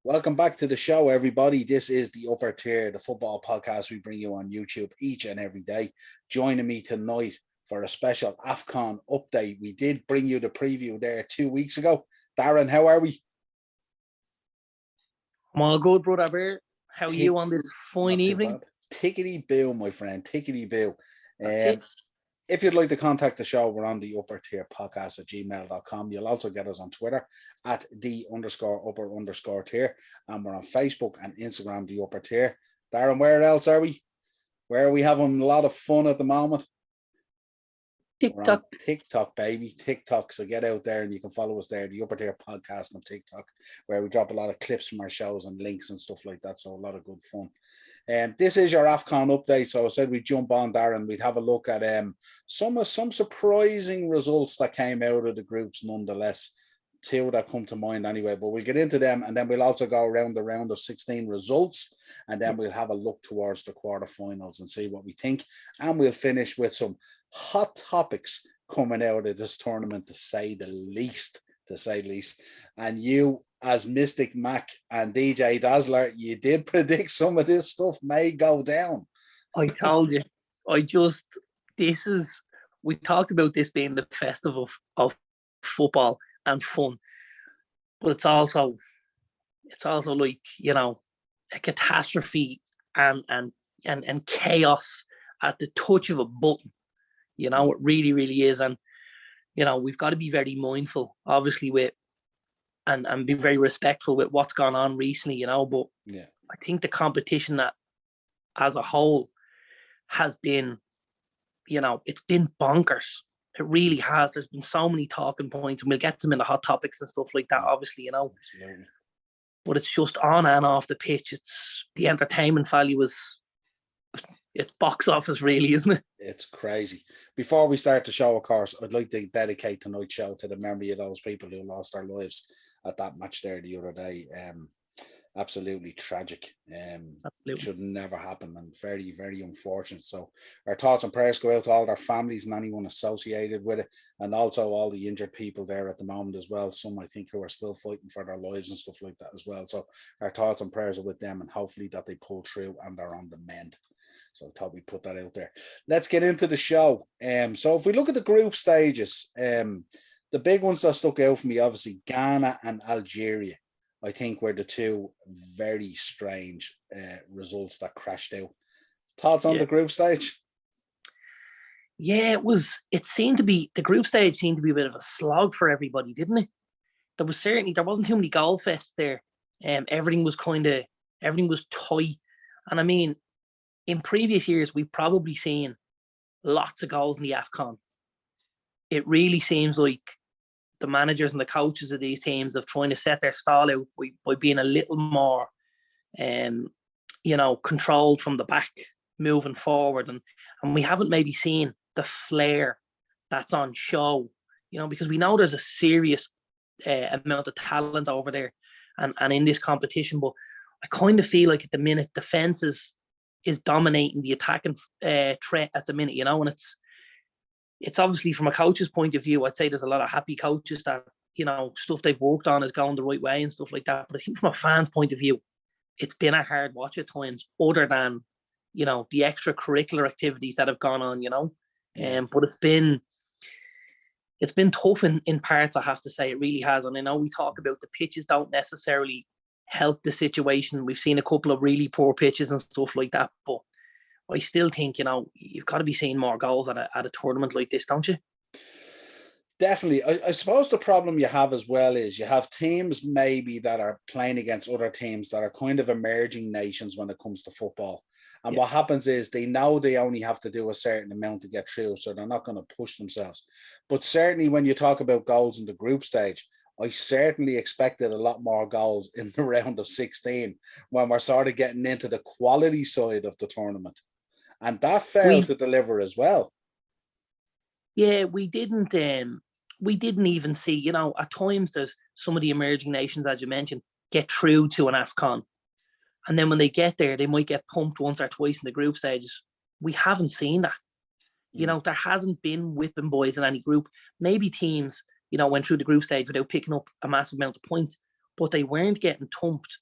Welcome back to the show, everybody. This is the Upper Tier, the football podcast we bring you on YouTube each and every day. Joining me tonight for a special Afcon update. We did bring you the preview there 2 weeks ago. Darren, how are we? I'm all good, brother Bear. How are you on this fine evening? Tickety-boo, my friend. Tickety-boo. If you'd like to contact the show, we're on the Upper Tier Podcast at gmail.com. You'll also get us on Twitter at _upper_tier. And we're on Facebook and Instagram, the Upper Tier. Darren, where else are we? Where are we having a lot of fun at the moment? TikTok. TikTok, baby. TikTok. So get out there and you can follow us there, the Upper Tier Podcast on TikTok, where we drop a lot of clips from our shows and links and stuff like that. So a lot of good fun. This is your Afcon update. So I said we'd jump on, Darren. We'd have a look at some surprising results that came out of the groups nonetheless. Two that come to mind anyway, but we'll get into them, and then we'll also go around the round of 16 results, and then we'll have a look towards the quarterfinals and see what we think, and we'll finish with some hot topics coming out of this tournament, to say the least. And you, as Mystic Mac and DJ Dazzler, you did predict some of this stuff may go down. I told you. We talked about this being the festival of football and fun, but it's also like, you know, a catastrophe and chaos at the touch of a button. You know, it really is. And, you know, we've got to be very mindful, obviously, with and be very respectful with what's gone on recently, you know. But yeah, I think the competition that as a whole has been, you know, it's been bonkers. It really has. There's been so many talking points, and we'll get them in the hot topics and stuff like that, obviously, you know. Absolutely. But it's just on and off the pitch. It's the entertainment value it's box office, really, isn't it? It's crazy. Before we start the show, of course, I'd like to dedicate tonight's show to the memory of those people who lost their lives at that match there the other day. Absolutely tragic. Absolutely. Should never happen, and very, very unfortunate. So our thoughts and prayers go out to all their families and anyone associated with it, and also all the injured people there at the moment as well. Some, I think, who are still fighting for their lives and stuff like that as well. So our thoughts and prayers are with them, and hopefully that they pull through and they're on the mend. So I thought we'd put that out there. Let's get into the show. So if we look at the group stages, the big ones that stuck out for me, obviously Ghana and Algeria, I think were the two very strange results that crashed out. Thoughts on the group stage? Yeah, it seemed to be, the group stage seemed to be a bit of a slog for everybody, didn't it? There wasn't too many goal fests there. Everything was tight. And I mean, in previous years, we've probably seen lots of goals in the Afcon. It really seems like the managers and the coaches of these teams have trying to set their stall out by being a little more, you know, controlled from the back, moving forward. And we haven't maybe seen the flair that's on show, you know, because we know there's a serious amount of talent over there and in this competition. But I kind of feel like at the minute, defense is dominating the attacking threat at the minute, you know, and it's obviously from a coach's point of view, I'd say there's a lot of happy coaches that, you know, stuff they've worked on is going the right way and stuff like that. But I think from a fan's point of view, it's been a hard watch at times, other than, you know, the extracurricular activities that have gone on, you know. But it's been tough in parts, I have to say. It really has. And I know we talk about the pitches don't necessarily help the situation. We've seen a couple of really poor pitches and stuff like that, but I still think, you know, you've got to be seeing more goals at a tournament like this, don't you? Definitely. I suppose the problem you have as well is you have teams maybe that are playing against other teams that are kind of emerging nations when it comes to football. And what happens is they know they only have to do a certain amount to get through, so they're not going to push themselves. But certainly when you talk about goals in the group stage, I certainly expected a lot more goals in the round of 16 when we're sort of getting into the quality side of the tournament. And that failed to deliver as well. Yeah, we didn't even see, you know, at times there's some of the emerging nations, as you mentioned, get through to an Afcon. And then when they get there, they might get pumped once or twice in the group stages. We haven't seen that. You know, there hasn't been whipping boys in any group. Maybe teams, you know, went through the group stage without picking up a massive amount of points. but they weren't getting thumped.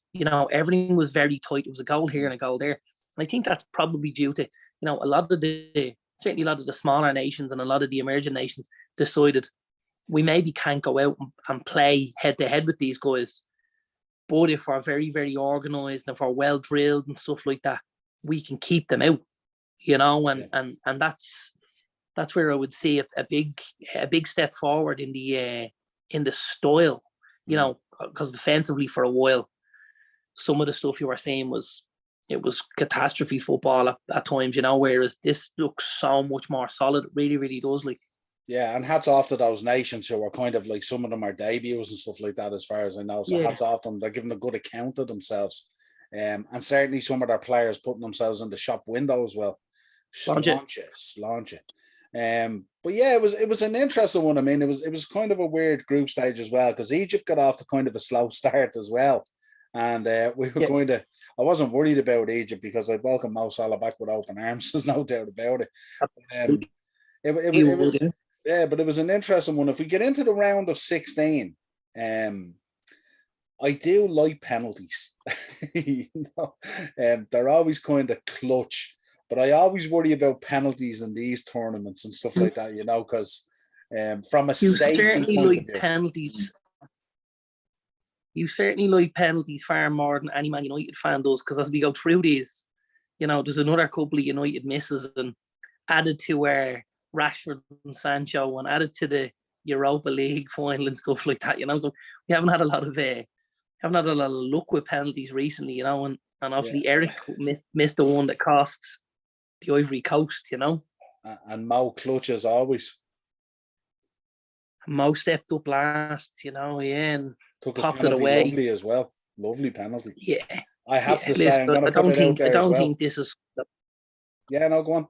Everything was very tight. It was a goal here and a goal there. And I think that's probably due to, certainly a lot of the smaller nations and a lot of the emerging nations decided we maybe can't go out and play head to head with these guys. But if we're very, very organised and if we're well drilled and stuff like that, we can keep them out, and that's where I would see a big step forward in the style, because defensively for a while, some of the stuff you were saying was catastrophe football at times, whereas this looks so much more solid. It really, really does. Yeah, and hats off to those nations who are kind of like, some of them are debuts and stuff like that, as far as I know. So hats off to them. They're giving a good account of themselves. And certainly some of their players putting themselves in the shop window as well. Slanche it. But yeah, it was an interesting one. I mean, it was kind of a weird group stage as well, because Egypt got off to kind of a slow start as well. And we were I wasn't worried about Egypt because I'd welcome Mo Salah back with open arms. There's no doubt about it. It was, yeah, but it was an interesting one. If we get into the round of 16, I do like penalties. They're always kind of clutch, but I always worry about penalties in these tournaments and stuff like that, because from a safety point of view. Penalties. You certainly like penalties far more than any Man United fan does, because as we go through these, there's another couple of United misses, and added to Rashford and Sancho, and added to the Europa League final and stuff like that, So we haven't had a lot of luck with penalties recently, and obviously Eric missed the one that cost the Ivory Coast, And Mo clutch as always. Mo stepped up last, and took his penalty away. Lovely as well. Lovely penalty. Yeah. I have to say, I'm going to put it out there as well. I don't think this is... Yeah, no, go on.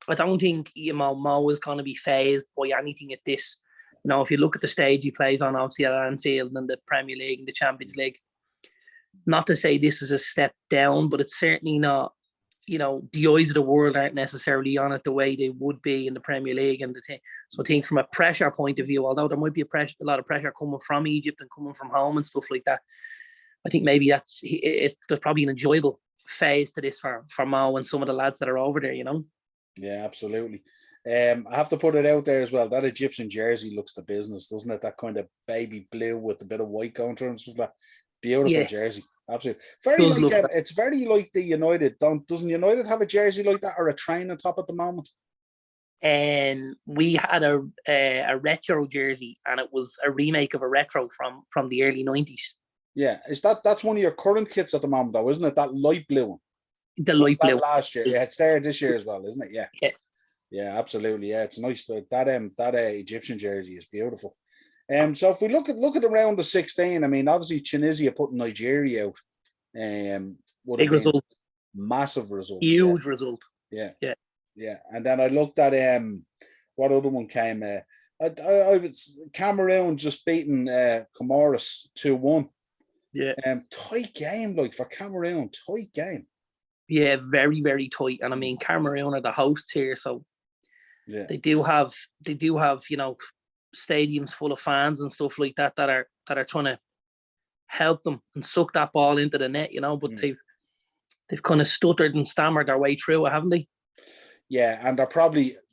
I don't think Mo is going to be phased by anything at this. If you look at the stage he plays on, obviously at Anfield and the Premier League and the Champions League, not to say this is a step down, but it's certainly not, the eyes of the world aren't necessarily on it the way they would be in the Premier League and the thing. So I think from a pressure point of view, although there might be a lot of pressure coming from Egypt and coming from home and stuff like that, I think maybe there's probably an enjoyable phase to this for Mo and some of the lads that are over there, Yeah, absolutely. I have to put it out there as well. That Egyptian jersey looks the business, doesn't it? That kind of baby blue with a bit of white going through it. Beautiful jersey. Absolutely. It's very like the United. Doesn't United have a jersey like that, or a train on top at the moment? And we had a retro jersey, and it was a remake of a retro from the early 90s. Yeah, that's one of your current kits at the moment, though, isn't it? That light blue one. The light blue last year. Yeah, it's there this year as well, isn't it? Yeah. Yeah, absolutely. Yeah, it's nice. That Egyptian jersey is beautiful. So if we look at the round of 16, I mean, obviously Tunisia putting Nigeria out. Big result. Massive result. Huge result. Yeah. And then I looked at what other one came. I was Cameroon just beating Comoros 2-1. Yeah. Tight game, like, for Cameroon. Tight game. Yeah, very, very tight. And I mean, Cameroon are the hosts here, so they do have stadiums full of fans and stuff like that are trying to help them and suck that ball into the net, but they've kind of stuttered and stammered their way through it, haven't they? Yeah, and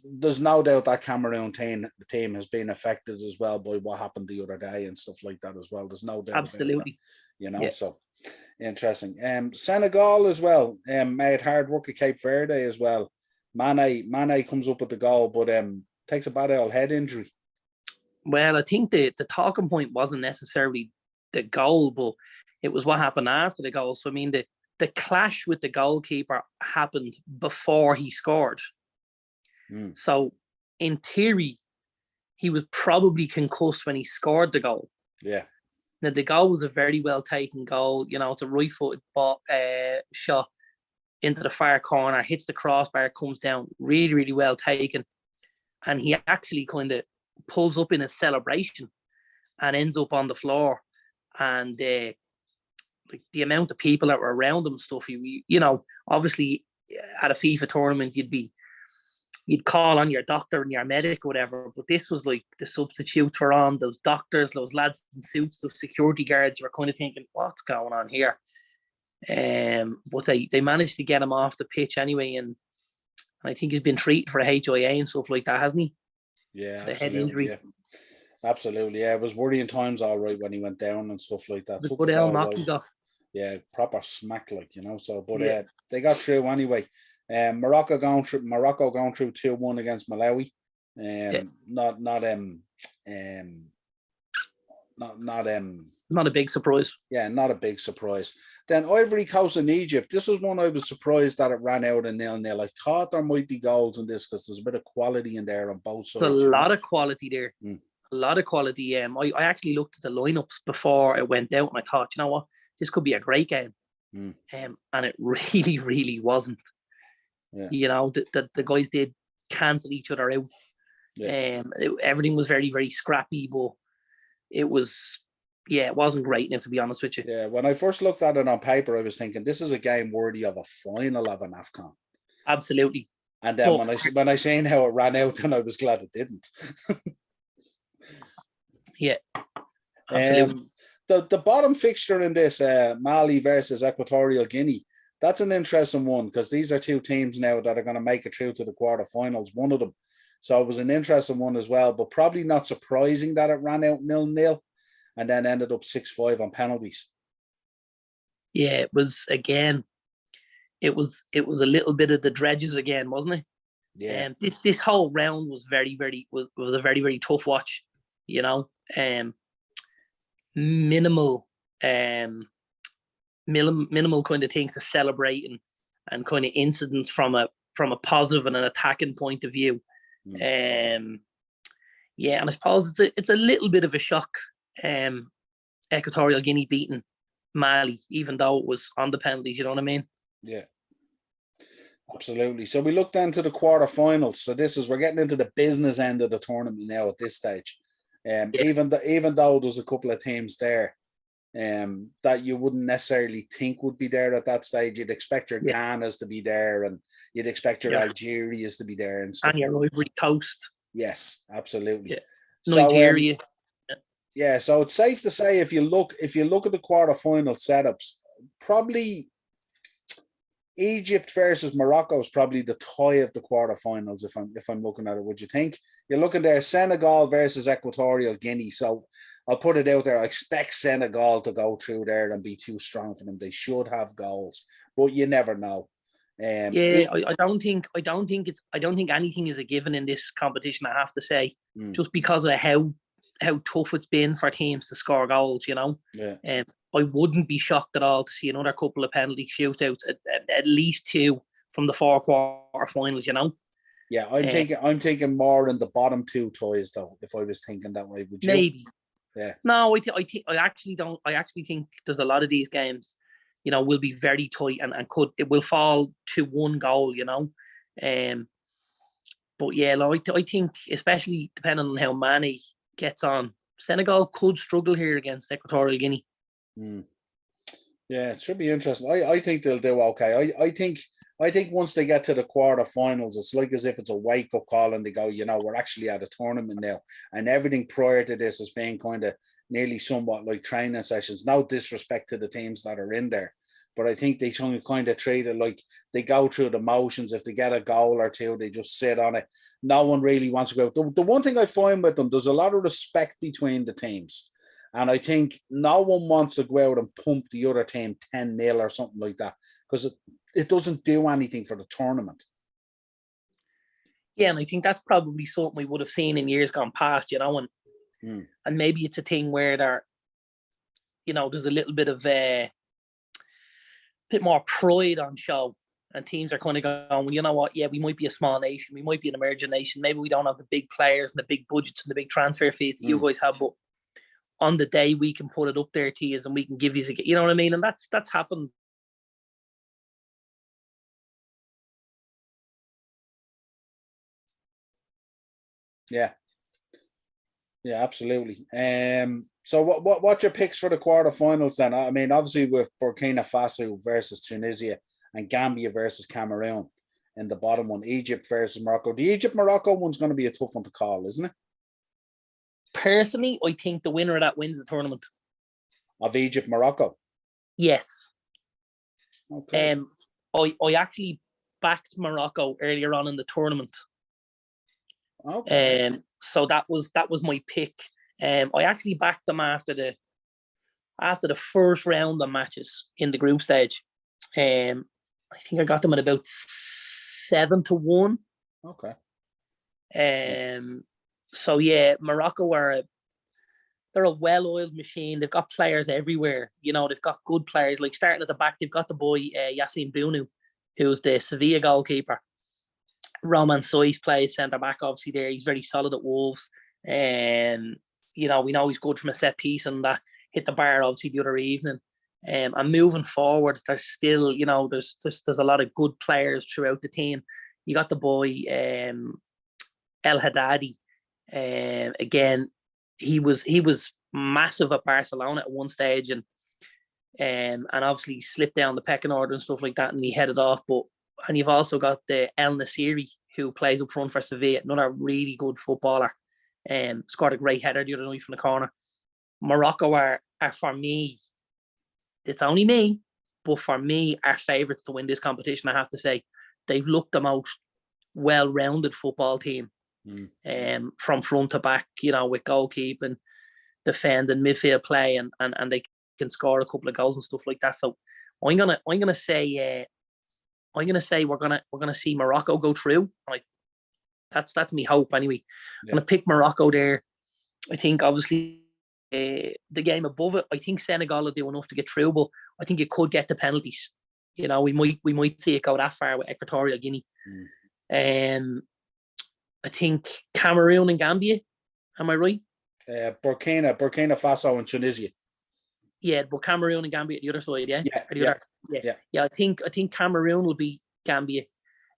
there's no doubt that Cameroon team has been affected as well by what happened the other day and stuff like that as well. There's no doubt. Absolutely. About that, so interesting. Senegal as well made hard work at Cape Verde as well. Mane comes up with the goal, but takes a bad old head injury. Well, I think the talking point wasn't necessarily the goal, but it was what happened after the goal. So I mean, the clash with the goalkeeper happened before he scored. So in theory, he was probably concussed when he scored the goal. Yeah. Now, the goal was a very well taken goal. It's a right-footed ball, shot into the far corner, hits the crossbar, comes down, really, really well taken. And he actually kind of pulls up in a celebration and ends up on the floor. And like the amount of people that were around him, stuff, obviously at a FIFA tournament, you'd be you'd call on your doctor and your medic or whatever. But this was like the substitutes were on, those doctors, those lads in suits, those security guards were kind of thinking, what's going on here? But they managed to get him off the pitch anyway, and I think he's been treated for a HIA and stuff like that, hasn't he? Yeah, The head injury. yeah. Absolutely, yeah. It was worrying times, all right, when he went down and stuff like that. Good El knock he got. Yeah, proper smack, like, you know. So, but they got through anyway. Morocco going through 2-1 against Malawi. Not a big surprise. Yeah, not a big surprise. Then Ivory Coast and Egypt. This was one I was surprised that it ran out in 0-0. I thought there might be goals in this because there's a bit of quality in there on both sides. There's a lot of quality there. A lot of quality. I actually looked at the lineups before it went out, and I thought, you know what, this could be a great game. And it really, really wasn't. Yeah. You know, the guys did cancel each other out. Yeah. Everything was very, very scrappy, but it was. Yeah, it wasn't great, now, to be honest with you. Yeah, when I first looked at it on paper, I was thinking this is a game worthy of a final of an Afcon. Absolutely. And then when I seen how it ran out, then I was glad it didn't. Yeah, absolutely. The bottom fixture in this, Mali versus Equatorial Guinea, that's an interesting one because these are two teams now that are going to make it through to the quarterfinals, one of them. So it was an interesting one as well, but probably not surprising that it ran out 0-0. And then ended up 6-5 on penalties. Yeah, it was a little bit of the dredges again, wasn't it? Yeah. This whole round was very, very was a very, very tough watch. You know, minimal kind of things to celebrate and kind of incidents from a positive and an attacking point of view. Yeah, and I suppose it's a little bit of a shock. Equatorial Guinea beating Mali, even though it was on the penalties, you know what I mean? Yeah, absolutely. So we look then to the quarterfinals. So we're getting into the business end of the tournament now at this stage. Yes. Even though there's a couple of teams there that you wouldn't necessarily think would be there at that stage. You'd expect your Ghanas to be there, and you'd expect your Algerias to be there and stuff. And your Ivory Coast. Yes, absolutely. Yeah. Nigeria. Yeah, so it's safe to say if you look at the quarterfinal setups, probably Egypt versus Morocco is probably the tie of the quarterfinals. If I'm looking at it, would you think? You're looking there, Senegal versus Equatorial Guinea. So I'll put it out there. I expect Senegal to go through there and be too strong for them. They should have goals, but you never know. I don't think anything is a given in this competition. I have to say, just because of how tough it's been for teams to score goals, you know. Yeah. I wouldn't be shocked at all to see another couple of penalty shootouts, at least 2 from the 4 quarterfinals, you know. Yeah, I'm thinking more in the bottom 2 ties though. If I was thinking that way, would you? Maybe. Yeah. No, I actually don't. I actually think there's a lot of these games, you know, will be very tight and it will fall to 1 goal, you know. But yeah, I think especially depending on how Mane gets on, Senegal could struggle here against Equatorial Guinea. Yeah, it should be interesting. I think they'll do okay. I think once they get to the quarterfinals, it's like as if it's a wake-up call and they go, you know, we're actually at a tournament now. And everything prior to this has been kind of nearly somewhat like training sessions. No disrespect to the teams that are in there. But I think they kind of treat it like they go through the motions. If they get a goal or 2, they just sit on it. No one really wants to go. The one thing I find with them, there's a lot of respect between the teams. And I think no one wants to go out and pump the other team 10-0 or something like that because it doesn't do anything for the tournament. Yeah, and I think that's probably something we would have seen in years gone past, you know, and maybe it's a thing where there's a little bit of bit more pride on show, and teams are kind of going, well, you know what, yeah, we might be a small nation, we might be an emerging nation, maybe we don't have the big players and the big budgets and the big transfer fees that you guys have, but on the day we can put it up there to you and we can give you, you know what I mean? And that's happened. Yeah, absolutely. So what's your picks for the quarterfinals then? I mean, obviously with Burkina Faso versus Tunisia and Gambia versus Cameroon. in the bottom one, Egypt versus Morocco. The Egypt-Morocco one's going to be a tough one to call, isn't it? Personally, I think the winner of that wins the tournament. Of Egypt-Morocco? Yes. Okay. I actually backed Morocco earlier on in the tournament. Okay. So that was my pick. I actually backed them after the first round of matches in the group stage. I think I got them at about 7-1. Okay. So yeah, Morocco they're a well-oiled machine. They've got players everywhere. You know, they've got good players. Like starting at the back, they've got the boy Yassine Bounou, who's the Sevilla goalkeeper. Roman Sois plays centre back, obviously there. He's very solid at Wolves. You know, we know he's good from a set piece and that hit the bar obviously the other evening. And moving forward, there's still, you know, there's a lot of good players throughout the team. You got the boy El Haddadi. Again, he was massive at Barcelona at one stage and obviously slipped down the pecking order and stuff like that, and he headed off. And you've also got the El Nasiri, who plays up front for Sevilla, another really good footballer. Scored a great header the other night from the corner. Morocco are for me, it's only me, but for me, are favourites to win this competition, I have to say. They've looked the most well-rounded football team. From front to back, you know, with goalkeeping, defending, midfield play, and they can score a couple of goals and stuff like that. So I'm gonna say we're gonna see Morocco go through. Like that's my hope anyway. I'm gonna pick Morocco there. I think obviously the game above it, I think Senegal will do enough to get through, but I think it could get the penalties. You know, we might see it go that far with Equatorial Guinea. I think Cameroon and Gambia. Am I right? Burkina Faso and Tunisia. Yeah, but Cameroon and Gambia at the other side, yeah? Yeah. I think Cameroon will be Gambia,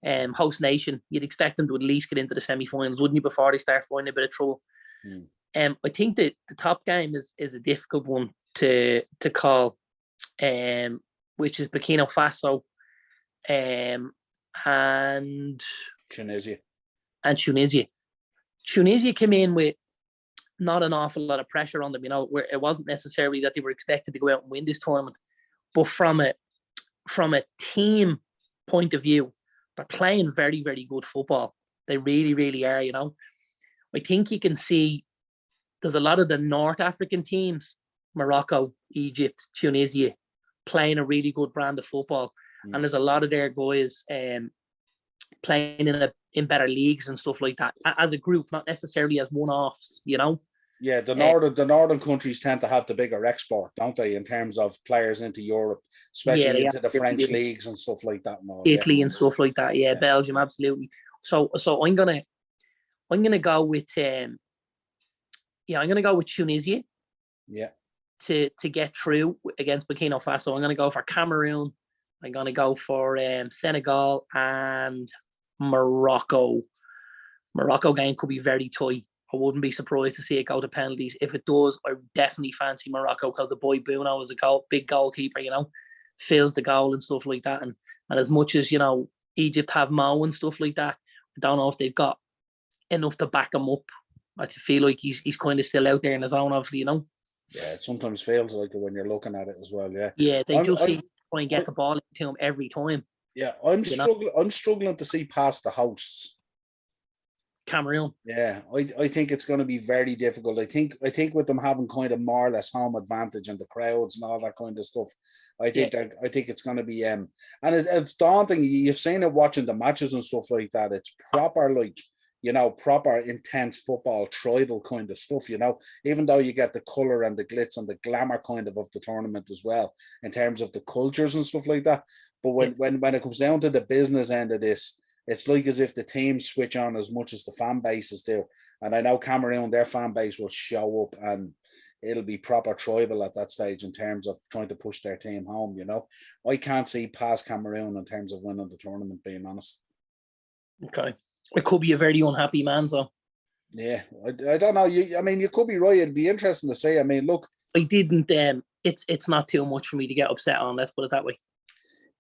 host nation. You'd expect them to at least get into the semi-finals, wouldn't you, before they start finding a bit of trouble? I think that the top game is a difficult one to call, which is Burkina Faso and Tunisia. Tunisia came in with not an awful lot of pressure on them, you know, where it wasn't necessarily that they were expected to go out and win this tournament, but from a team point of view, they're playing very, very good football. They really, really are, you know. I think you can see there's a lot of the North African teams, Morocco, Egypt, Tunisia, playing a really good brand of football. And there's a lot of their guys playing in better leagues and stuff like that as a group, not necessarily as one-offs, you know. Yeah, the northern countries tend to have the bigger export, don't they, in terms of players into Europe, especially into the French leagues and stuff like that. Italy and stuff like that. Yeah, Belgium, absolutely. So I'm gonna go with I'm gonna go with Tunisia. Yeah. To get through against Burkina Faso, I'm gonna go for Cameroon. I'm gonna go for Senegal and Morocco. Morocco game could be very tight. I wouldn't be surprised to see it go to penalties. If it does, I definitely fancy Morocco because the boy Bounou is a big goalkeeper, you know, fills the goal and stuff like that. And as much as, you know, Egypt have Mo and stuff like that, I don't know if they've got enough to back him up. I feel like he's kind of still out there in his own, obviously, you know. Yeah, it sometimes feels like it when you're looking at it as well. Yeah. Yeah, they just seem to try and get the ball into him every time. Yeah, I'm struggling to see past the hosts. Cameroon. Yeah, I think it's going to be very difficult. I think with them having kind of more or less home advantage and the crowds and all that kind of stuff, I think it's going to be and it's daunting. You've seen it watching the matches and stuff like that. It's proper, like, you know, proper intense football, tribal kind of stuff, you know, even though you get the colour and the glitz and the glamour kind of the tournament as well, in terms of the cultures and stuff like that. But when it comes down to the business end of this, it's like as if the teams switch on as much as the fan bases do. And I know Cameroon, their fan base will show up and it'll be proper tribal at that stage in terms of trying to push their team home, you know. I can't see past Cameroon in terms of winning the tournament, being honest. Okay. It could be a very unhappy man, so. Yeah, I don't know. You could be right. It'd be interesting to see. I mean, look. I didn't, it's not too much for me to get upset on, let's put it that way.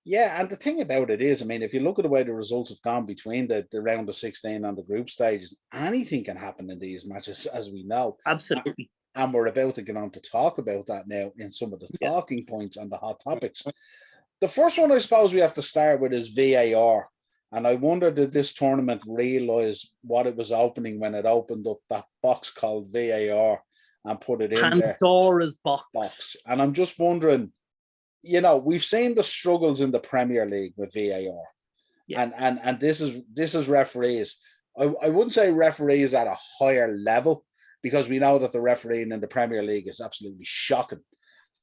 Yeah, and the thing about it is, I mean, if you look at the way the results have gone between the round of 16 and the group stages, anything can happen in these matches, as we know. Absolutely. And we're about to get on to talk about that now in some of the Yeah. talking points and the hot topics. The first one I suppose we have to start with is VAR. And I wonder, did this tournament realise what it was opening when it opened up that box called VAR and put it in there? Pandora's box. And I'm just wondering, you know, we've seen the struggles in the Premier League with VAR. Yeah. And this is referees. I wouldn't say referees at a higher level, because we know that the refereeing in the Premier League is absolutely shocking.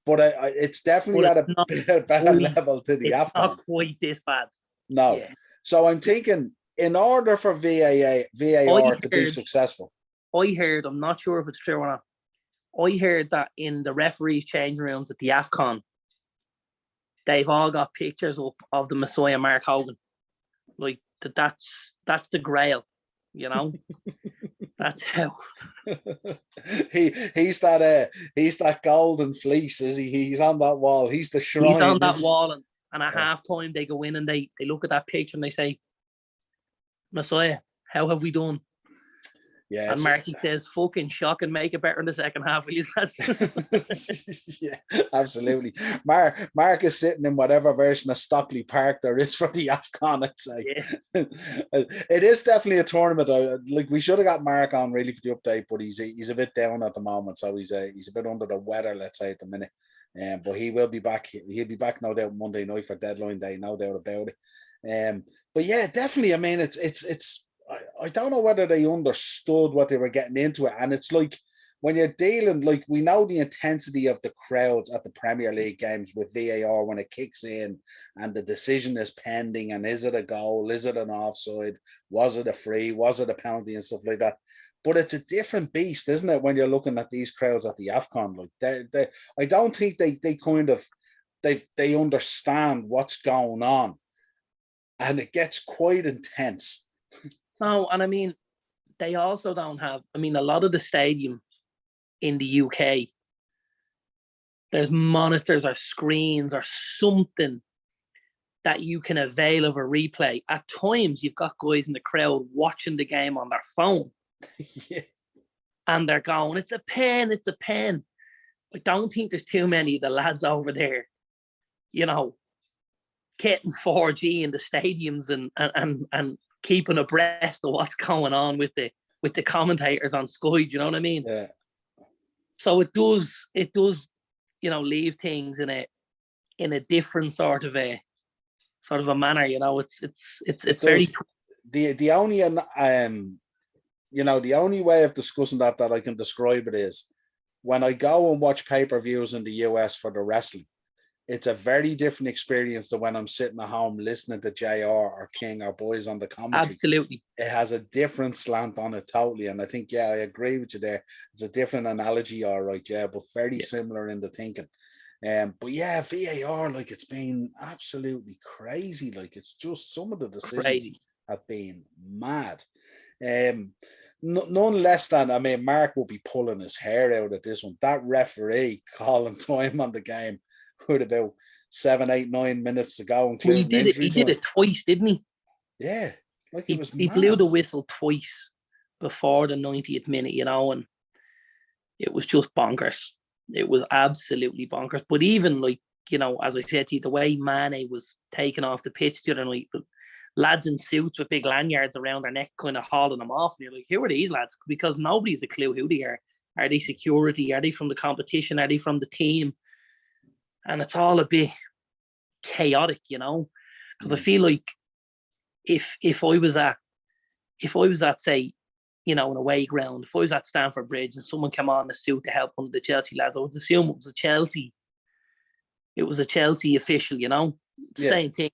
But it's definitely at a better level to the Afcon. Not quite this bad. No. Yeah. So I'm thinking, in order for VAR to be successful. I heard, I'm not sure if it's true or not, I heard that in the referees' change rooms at the Afcon, they've all got pictures up of the Messiah Mark Hogan. Like, that's the grail, you know? That's how. he's that golden fleece, is he? He's on that wall. He's the shrine. He's on that wall, and at halftime they go in and they look at that picture and they say, Messiah, how have we done? Yeah, and Marky says, fucking shocking, make it better in the second half, will you, lads? Yeah, absolutely. Mark is sitting in whatever version of Stockley Park there is for the Afcon, I'd say. Yeah. It is definitely a tournament. Like, we should have got Mark on really for the update, but he's a bit down at the moment, so he's a bit under the weather, let's say, at the minute. But he will be back. He'll be back, no doubt, Monday night for deadline day, no doubt about it. But yeah, definitely. I mean, it's. I don't know whether they understood what they were getting into it. And it's like, when you're dealing, like, we know the intensity of the crowds at the Premier League games with VAR when it kicks in and the decision is pending, and is it a goal? Is it an offside? Was it a free? Was it a penalty and stuff like that? But it's a different beast, isn't it, when you're looking at these crowds at the Afcon? Like, I don't think they kind of, they understand what's going on. And it gets quite intense. No, and I mean, they also don't have, I mean, a lot of the stadiums in the UK, there's monitors or screens or something that you can avail of a replay. At times, you've got guys in the crowd watching the game on their phone. Yeah. And they're going, it's a pen. I don't think there's too many of the lads over there, you know, getting 4G in the stadiums and keeping abreast of what's going on with the commentators on Sky. Do you know what I mean? Yeah. So it does, you know, leave things in a different sort of a manner. You know, it's very. The only you know, the only way of discussing that I can describe it is when I go and watch pay-per-views in the US for the wrestling. It's a very different experience than when I'm sitting at home listening to JR or King or boys on the commentary. Absolutely. It has a different slant on it totally. And I think, yeah, I agree with you there. It's a different analogy, all right, yeah, but very similar in the thinking. But yeah, VAR, like, it's been absolutely crazy. Like, it's just, some of the decisions have been mad. None less than, I mean, Mark will be pulling his hair out at this one. That referee calling time on the game with about 7, 8, 9 minutes to go. Well, he did it twice, didn't he? Yeah, like, it was he blew the whistle twice before the 90th minute, you know, and it was just bonkers. It was absolutely bonkers. But even, like, you know, as I said to you, the way Mane was taken off the pitch the other night, lads in suits with big lanyards around their neck kind of hauling them off, and you're like, who are these lads? Because nobody's a clue who they are. Are they security? Are they from the competition? Are they from the team? And it's all a bit chaotic, you know, because I feel like if I was at, say, you know, an away ground, if I was at Stamford Bridge and someone came on in a suit to help one of the Chelsea lads, I would assume it was a Chelsea official, you know, same thing.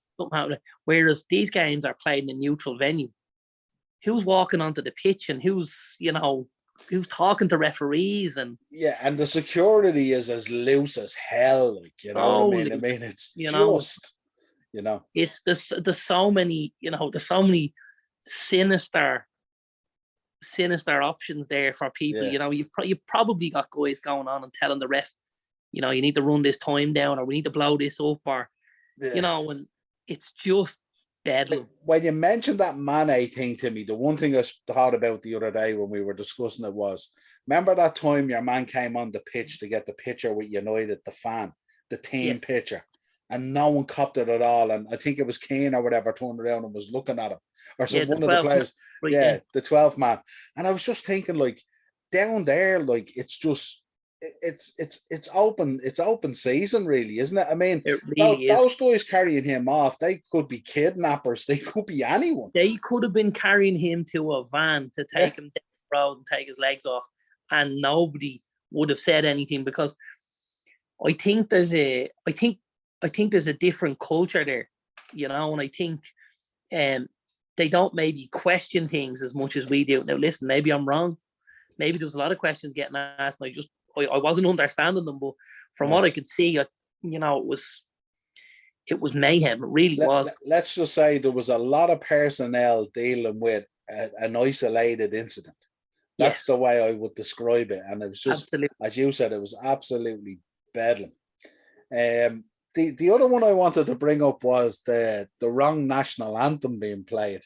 Whereas these games are played in a neutral venue. Who's walking onto the pitch and who's talking to referees? And and the security is as loose as hell, like, you know what I mean? I mean, it's just, you know, it's there's so many, you know, there's so many sinister options there for people. You know, you've probably got guys going on and telling the ref, you know, you need to run this time down, or we need to blow this up, or you know, and it's just bedlam. When you mentioned that Mane thing to me, the one thing I thought about the other day when we were discussing it was, remember that time your man came on the pitch to get the picture with United, the fan, the team picture, and no one copped it at all. And I think it was Keane or whatever turned around and was looking at him, or one of the players. The 12th man. And I was just thinking, like, down there, like, it's just it's open season, really, isn't it? I mean, it really those guys carrying him off, they could be kidnappers, they could be anyone. They could have been carrying him to a van to take him down the road and take his legs off, and nobody would have said anything, because I think there's a different culture there, you know, and I think they don't maybe question things as much as we do. Now, listen, maybe I'm wrong. Maybe there was a lot of questions getting asked, and I wasn't understanding them. But from what I could see, you know, it was mayhem. It really was. Let's just say there was a lot of personnel dealing with an isolated incident. That's the way I would describe it. And it was just, as you said, it was absolutely bedlam. The other one I wanted to bring up was the wrong national anthem being played.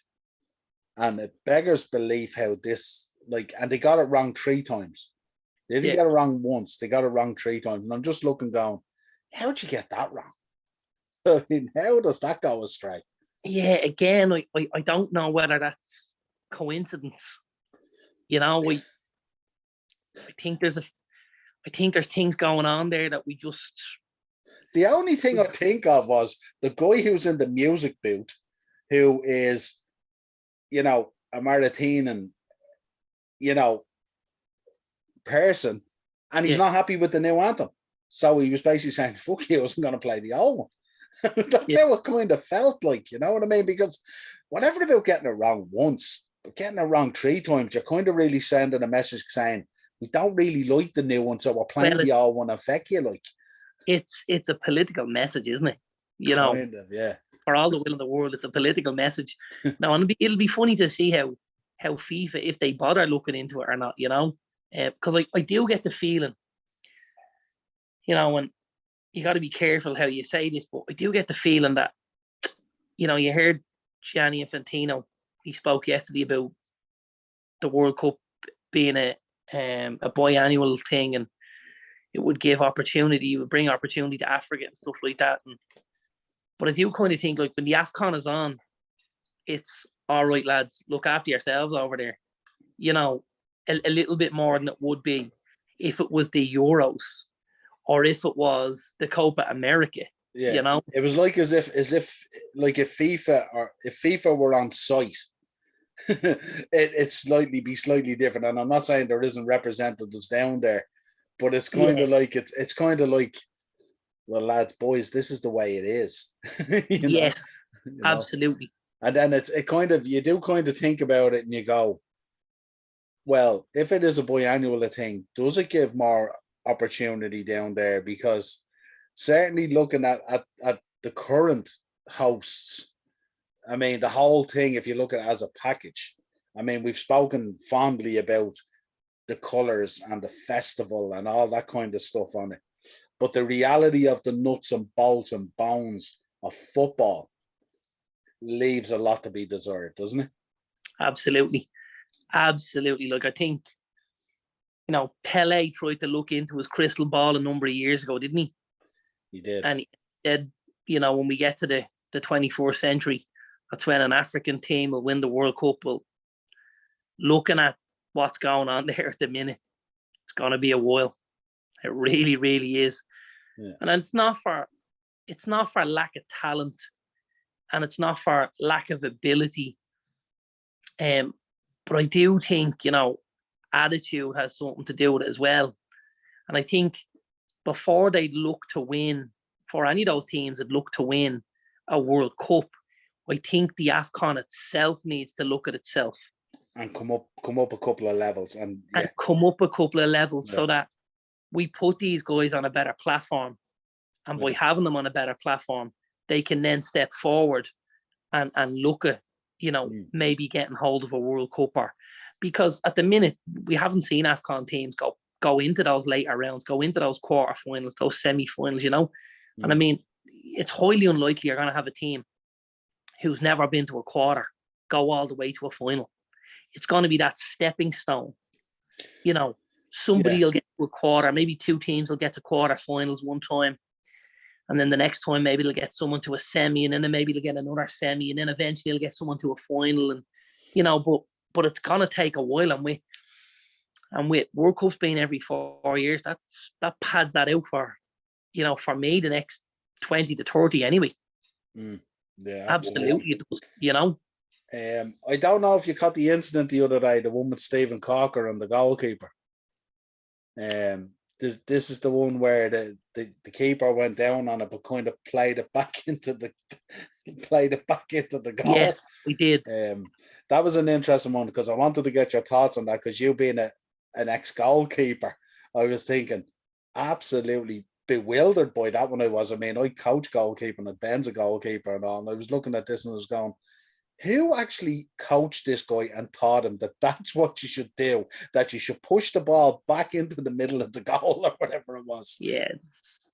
And it beggars belief how this, like, and they got it wrong 3 times. They didn't get it wrong once. They got it wrong 3 times. And I'm just looking going, how'd you get that wrong? I mean, how does that go astray? Yeah, again, I don't know whether that's coincidence. You know, I think there's things going on there that we just. The only thing I think of was the guy who's in the music booth, who is, you know, a Mauritanian, you know, person, and he's not happy with the new anthem. So he was basically saying, fuck you, I wasn't going to play the old one. That's how it kind of felt like, you know what I mean? Because whatever about getting it wrong once, but getting it wrong 3 times, you're kind of really sending a message saying, we don't really like the new one, so we're playing the old one, affect you, like. It's a political message, isn't it? You know, kind of, yeah. For all the will in the world, it's a political message. Now, and it'll be funny to see how FIFA, if they bother looking into it or not, you know, because I do get the feeling, you know, and you got to be careful how you say this, but I do get the feeling that, you know, you heard Gianni Infantino, he spoke yesterday about the World Cup being a biannual thing, and it would give opportunity, it would bring opportunity to Africa and stuff like that. But I do kind of think, like, when the Afcon is on, it's all right, lads, look after yourselves over there. You know, a little bit more than it would be if it was the Euros or if it was the Copa America. Yeah, you know, it was like as if like if FIFA were on site, it'd slightly different. And I'm not saying there isn't representatives down there, but it's kind of like it's kind of like, well, lads, boys, this is the way it is. Yes, absolutely. And then it kind of, you do kind of think about it and you go, well, if it is a biannual thing, does it give more opportunity down there? Because certainly looking at the current hosts, I mean, the whole thing, if you look at it as a package, I mean, we've spoken fondly about the colours and the festival and all that kind of stuff on it. But the reality of the nuts and bolts and bones of football leaves a lot to be desired, doesn't it? Absolutely. Absolutely. Like, I think, you know, Pele tried to look into his crystal ball a number of years ago, didn't he? He did. And he said, you know, when we get to the 21st century, that's when an African team will win the World Cup. Well, looking at what's going on there at the minute, it's going to be a while. It really, really is. Yeah. And it's not for lack of talent, and it's not for lack of ability. But I do think, you know, attitude has something to do with it as well. And I think before they look to win, for any of those teams that look to win a World Cup, I think the Afcon itself needs to look at itself and come up a couple of levels, and come up a couple of levels so that we put these guys on a better platform, and by having them on a better platform, they can then step forward and look at, you know, maybe getting hold of a World Cup. Because at the minute we haven't seen Afcon teams go into those later rounds, go into those quarterfinals, those semi-finals, you know. And I mean, it's highly unlikely you're going to have a team who's never been to a quarter go all the way to a final. It's going to be that stepping stone. Somebody will get to a quarter, maybe two teams will get to quarterfinals one time. And then the next time, maybe they'll get someone to a semi, and then maybe they'll get another semi, and then eventually they'll get someone to a final. And, but it's going to take a while. And with World Cups being every 4 years, that pads that out for me, the next 20 to 30 anyway. Yeah, absolutely. It does, I don't know if you caught the incident the other day, the one with Stephen Cocker and the goalkeeper. This is the one where the keeper went down on it, but kind of played it back into the goal. Yes, we did. That was an interesting one because I wanted to get your thoughts on that, because you being an ex-goalkeeper, I was thinking absolutely bewildered by that one. I coach goalkeeping and Ben's a goalkeeper and all, and I was looking at this and I was going, who actually coached this guy and taught him that that's what you should do, that you should push the ball back into the middle of the goal or whatever it was? Yeah, it's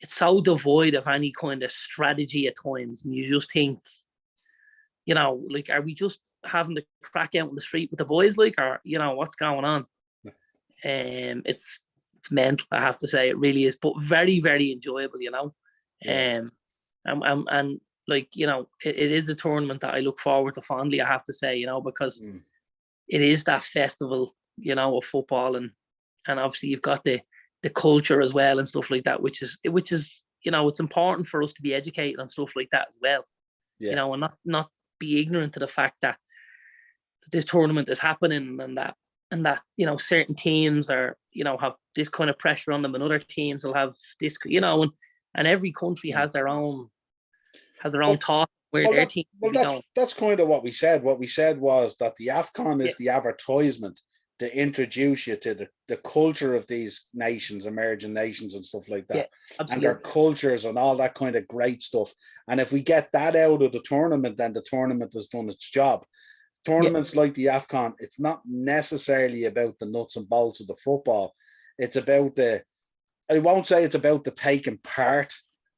so devoid of any kind of strategy at times, and you just think, are we just having to crack out in the street with the boys, or what's going on? It's mental, I have to say. It really is, but very, very enjoyable. It is a tournament that I look forward to fondly, I have to say, because it is that festival, of football, and obviously you've got the culture as well and stuff like that, which is it's important for us to be educated on stuff like that as well. And not be ignorant to the fact that this tournament is happening, and that certain teams are have this kind of pressure on them, and other teams will have this, and every country has their own thought where their team will be going. That's kind of what we said. What we said was that the Afcon is the advertisement to introduce you to the culture of these nations, emerging nations and stuff like that, and their cultures and all that kind of great stuff. And if we get that out of the tournament, then the tournament has done its job. Tournaments like the Afcon, it's not necessarily about the nuts and bolts of the football. It's about I won't say it's about the taking part,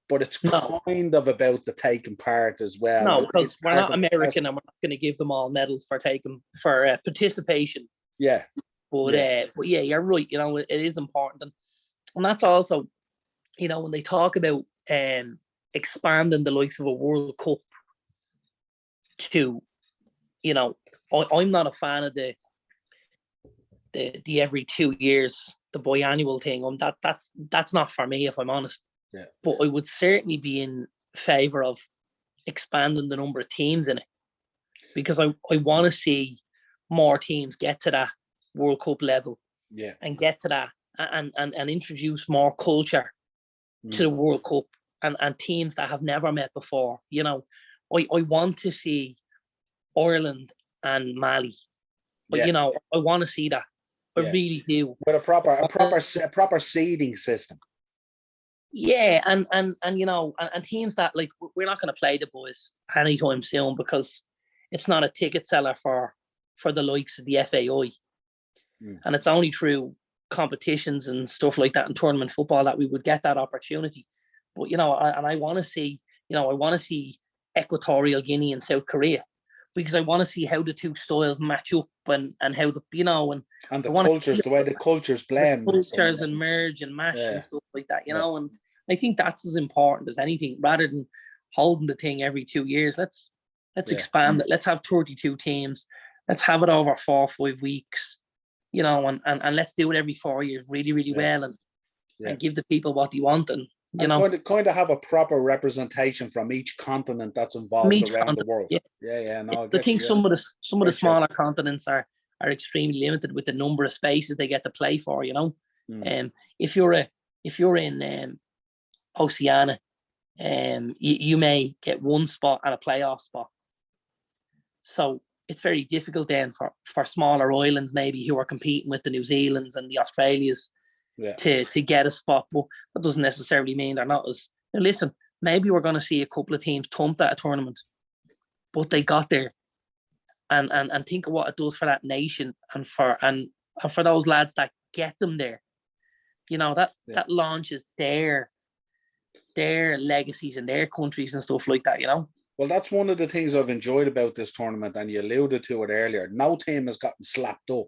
but it's kind of about the taking part as well. No, because we're not American and we're not going to give them all medals for participation. Yeah. But yeah, you're right. It is important. And that's also, when they talk about expanding the likes of a World Cup to, I'm not a fan of the every 2 years, the biannual thing. That's not for me, if I'm honest. Yeah. But I would certainly be in favour of expanding the number of teams in it, because I want to see more teams get to that World Cup level, and get to that and introduce more culture to the World Cup, and teams that have never met before. I want to see Ireland and Mali, but I want to see that. I really do. With a proper seeding system. Yeah, and teams that, like, we're not going to play the boys anytime soon, because it's not a ticket seller for the likes of the FAI. And it's only through competitions and stuff like that in tournament football that we would get that opportunity. But I want to see, Equatorial Guinea and South Korea, because I want to see how the two styles match up, and how the the cultures, the way the cultures blend, cultures and merge and mash and stuff like that. And I think that's as important as anything, rather than holding the thing every 2 years. Let's expand it. Let's have 32 teams. Let's have it over 4 or 5 weeks. And let's do it every 4 years really, really well, and give the people what they want, and kind of have a proper representation from each continent that's involved around the world. I think some of the smaller continents are extremely limited with the number of spaces they get to play for. If you're in Oceania, you may get one spot and a playoff spot. So it's very difficult then for smaller islands, maybe, who are competing with the New Zealands and the Australias to get a spot. But that doesn't necessarily mean they're not as... Now listen, maybe we're going to see a couple of teams thumped at a tournament, but they got there. And think of what it does for that nation, and for those lads that get them there. That launches their their legacies and their countries and stuff like that, you know? Well, that's one of the things I've enjoyed about this tournament, and you alluded to it earlier. No team has gotten slapped up.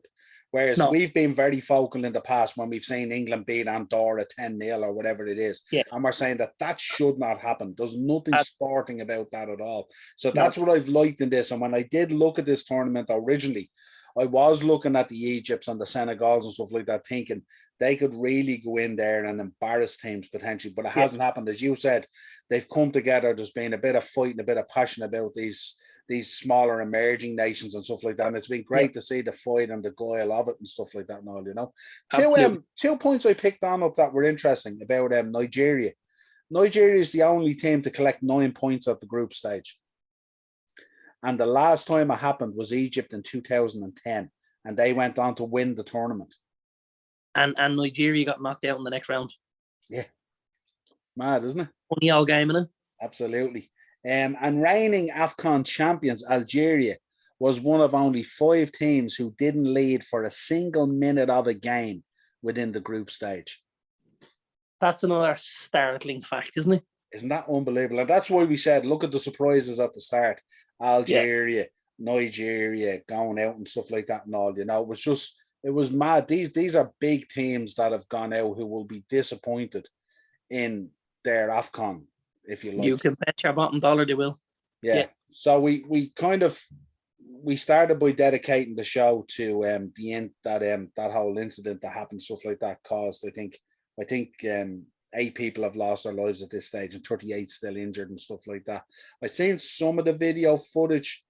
Whereas No. we've been very vocal in the past when we've seen England beat Andorra 10-0 or whatever it is. Yeah. And we're saying that should not happen. There's nothing sporting about that at all. So that's No. what I've liked in this. And when I did look at this tournament originally, I was looking at the Egypts and the Senegals and stuff like that, thinking they could really go in there and embarrass teams potentially. But it hasn't happened. As you said, they've come together. There's been a bit of fight and a bit of passion about these smaller emerging nations and stuff like that. And it's been great to see the fight and the guile of it and stuff like that and all, you know. Two points I picked on up that were interesting about Nigeria. Nigeria is the only team to collect 9 points at the group stage. And the last time it happened was Egypt in 2010. And they went on to win the tournament. And Nigeria got knocked out in the next round. Yeah. Mad, isn't it? Funny old game, isn't it? Absolutely. And reigning Afcon champions, Algeria, was one of only 5 teams who didn't lead for a single minute of a game within the group stage. That's another startling fact, isn't it? Isn't that unbelievable? And that's why we said, look at the surprises at the start. Algeria, Nigeria, going out and stuff like that and all, you know. It was mad. These are big teams that have gone out who will be disappointed in their Afcon, if you like. You can bet your bottom dollar they will. Yeah. So we started by dedicating the show to that whole incident that happened, stuff like that caused. I think 8 people have lost their lives at this stage and 38 still injured and stuff like that. I've seen some of the video footage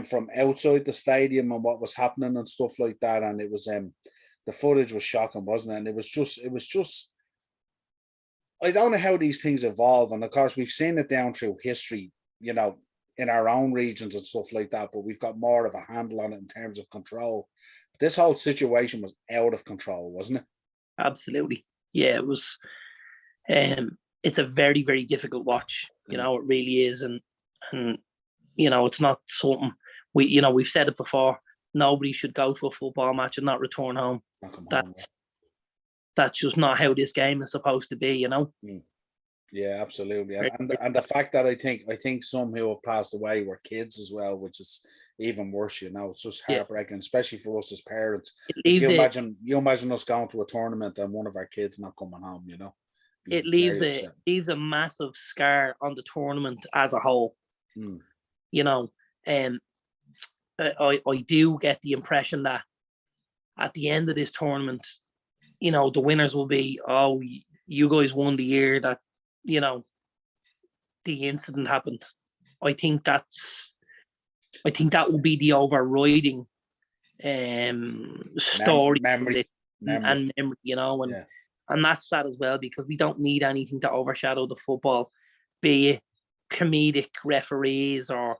from outside the stadium and what was happening and stuff like that, and it was the footage was shocking, wasn't it? And it was just I don't know how these things evolve, and of course we've seen it down through history, you know, in our own regions and stuff like that, but we've got more of a handle on it in terms of control. This whole situation was out of control, wasn't it? Absolutely. Yeah, it was. It's a very, very difficult watch. You know, it really is, and you know, it's not something we've said it before. Nobody should go to a football match and not return home. That's just not how this game is supposed to be, you know. Yeah, absolutely. And the fact that I think some who have passed away were kids as well, which is even worse, you know. It's just heartbreaking, especially for us as parents. You imagine us going to a tournament and one of our kids not coming home, you know. It leaves a massive scar on the tournament as a whole. You know, I do get the impression that at the end of this tournament, you know, the winners will be, oh, you guys won the year that, you know, the incident happened. I think that will be the overriding story memory, and memory, you know, and that's sad as well, because we don't need anything to overshadow the football, be it comedic referees or,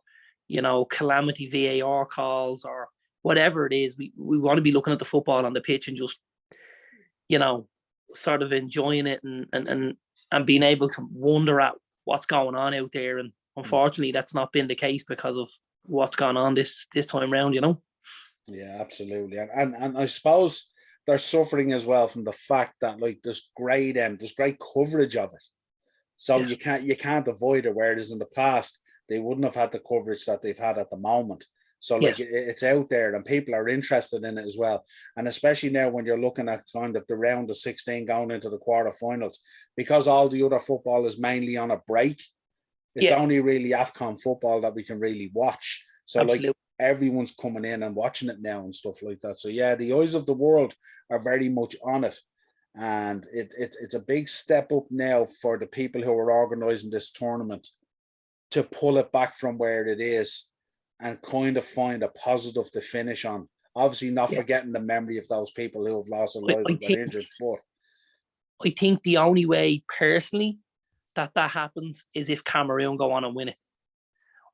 you know, calamity VAR calls or whatever it is. We want to be looking at the football on the pitch and just, you know, sort of enjoying it and being able to wonder at what's going on out there. And unfortunately, that's not been the case because of what's gone on this time round, you know. Yeah, absolutely. And I suppose they're suffering as well from the fact that, like, there's great coverage of it. So you can't avoid it. Whereas in the past, they wouldn't have had the coverage that they've had at the moment. So like it's out there and people are interested in it as well. And especially now when you're looking at kind of the round of 16 going into the quarterfinals, because all the other football is mainly on a break. It's only really Afcon football that we can really watch. So Absolutely. Like everyone's coming in and watching it now and stuff like that. So yeah, the eyes of the world are very much on it. And it's a big step up now for the people who are organising this tournament to pull it back from where it is and kind of find a positive to finish on. Obviously not forgetting the memory of those people who have lost their lives or got injured. But I think the only way personally that happens is if Cameroon go on and win it.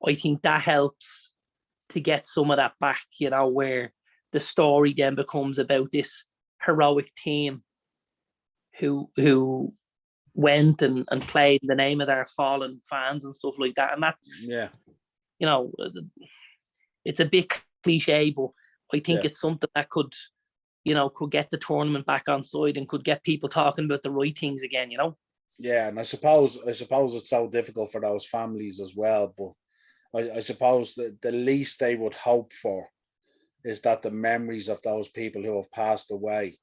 I think that helps to get some of that back, you know, where the story then becomes about this heroic team who went and played in the name of their fallen fans and stuff like that. And that's, you know, it's a bit cliche, but I think it's something that could get the tournament back on side and could get people talking about the right things again, you know? Yeah, and I suppose it's so difficult for those families as well. But I suppose the least they would hope for is that the memories of those people who have passed away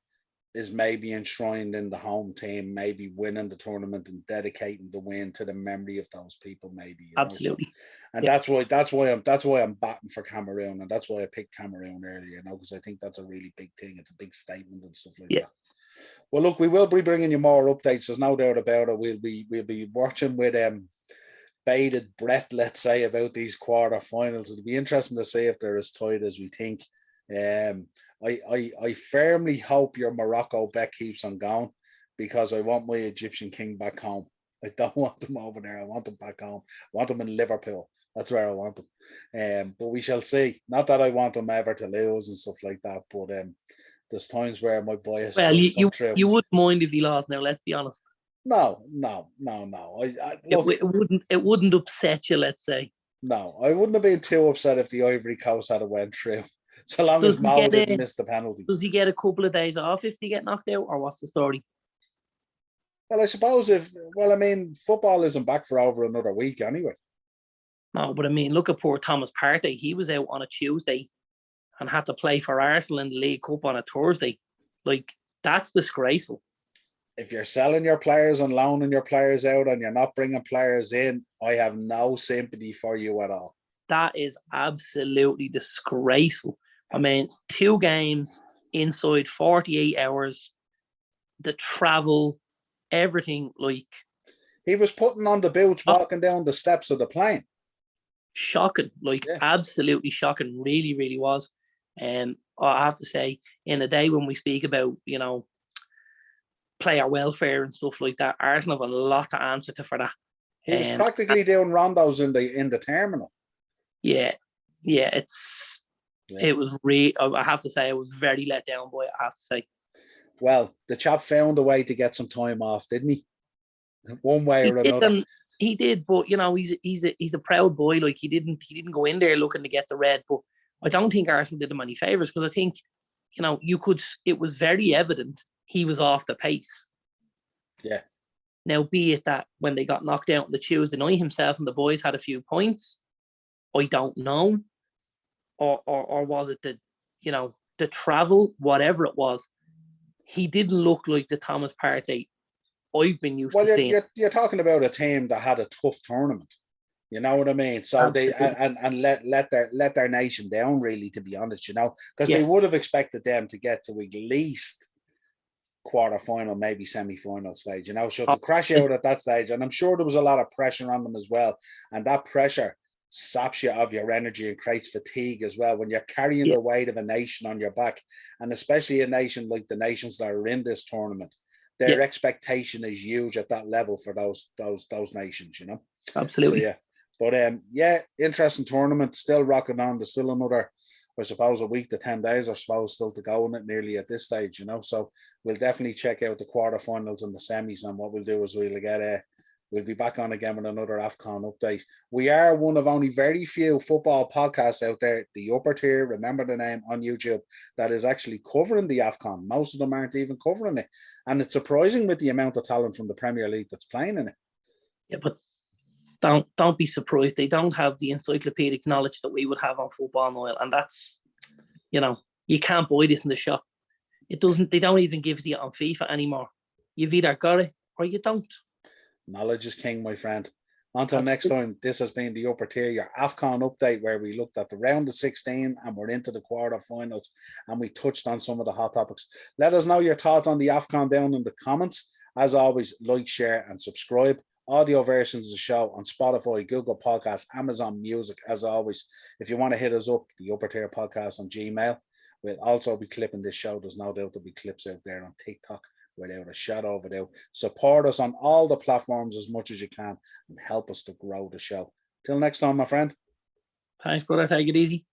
is maybe enshrined in the home team, maybe winning the tournament and dedicating the win to the memory of those people, maybe, you know. So, Absolutely. and Yeah. that's why I'm batting for Cameroon, and that's why I picked Cameroon earlier, you know, because I think that's a really big thing. It's a big statement and stuff like Yeah. that. Well, look, we will be bringing you more updates. There's no doubt about it. We'll be watching with bated breath, let's say, about these quarterfinals. It'll be interesting to see if they're as tight as we think. I firmly hope your Morocco bet keeps on going, because I want my Egyptian king back home. I don't want them over there. I want them back home. I want them in Liverpool. That's where I want them. But we shall see. Not that I want them ever to lose and stuff like that, but there's times where my bias Well, does come through. you wouldn't mind if he lost now, let's be honest. No. Look, It wouldn't upset you, let's say. No, I wouldn't have been too upset if the Ivory Coast had went through, so long Does as he Mo get didn't miss the penalty. Does he get a couple of days off if they get knocked out, or what's the story? Well, I suppose football isn't back for over another week anyway. No, but I mean, look at poor Thomas Partey. He was out on a Tuesday and had to play for Arsenal in the League Cup on a Thursday. Like, that's disgraceful. If you're selling your players and loaning your players out and you're not bringing players in, I have no sympathy for you at all. That is absolutely disgraceful. I mean, 2 games inside 48 hours, the travel, everything, like... He was putting on the boots, walking down the steps of the plane. Shocking, absolutely shocking, really, really was. And I have to say, in a day when we speak about, you know, player welfare and stuff like that, Arsenal have a lot to answer to for that. He was practically doing rondos in the terminal. Yeah, it was really, I have to say, I was very let down by it, I have to say. Well, the chap found a way to get some time off, didn't he? One way or another. He did, but you know, he's a proud boy. Like, he didn't go in there looking to get the red. But I don't think Arsenal did him any favors, because I think, you know, it was very evident he was off the pace. Yeah. Now, be it that when they got knocked out on the Tuesday night, himself and the boys had a few points, I don't know, or was it the travel, whatever it was, he didn't look like the Thomas Partey I've been used to seeing. You're talking about a team that had a tough tournament. You know what I mean? So absolutely. They let their nation down, really, to be honest, you know, because they would have expected them to get to at least quarterfinal, maybe semi-final stage, you know. So to crash out at that stage, and I'm sure there was a lot of pressure on them as well, and that pressure saps you of your energy and creates fatigue as well when you're carrying the weight of a nation on your back, and especially a nation like the nations that are in this tournament. Their expectation is huge at that level for those nations, you know. Absolutely. So, but interesting tournament, still rocking on. There's still another, I suppose, a week to 10 days, I suppose, still to go in it nearly at this stage, you know. So we'll definitely check out the quarterfinals and the semis, and what we'll do is we'll be back on again with another Afcon update. We are one of only very few football podcasts out there, the upper tier, remember the name, on YouTube, that is actually covering the Afcon. Most of them aren't even covering it. And it's surprising with the amount of talent from the Premier League that's playing in it. Yeah, but don't be surprised. They don't have the encyclopedic knowledge that we would have on football, Niall. And that's, you know, you can't buy this in the shop. They don't even give it on FIFA anymore. You've either got it or you don't. Knowledge is king, my friend. Until next time, this has been the Upper Tier, your Afcon update, where we looked at the round of 16 and we're into the quarterfinals, and we touched on some of the hot topics. Let us know your thoughts on the Afcon down in the comments. As always, like, share, and subscribe. Audio versions of the show on Spotify, Google Podcasts, Amazon Music. As always, if you want to hit us up, the Upper Tier Podcast on Gmail. We'll also be clipping this show. There's no doubt there'll be clips out there on TikTok, without a shadow of a doubt. Support us on all the platforms as much as you can and help us to grow the show. Till next time, my friend. Thanks, brother. Take it easy.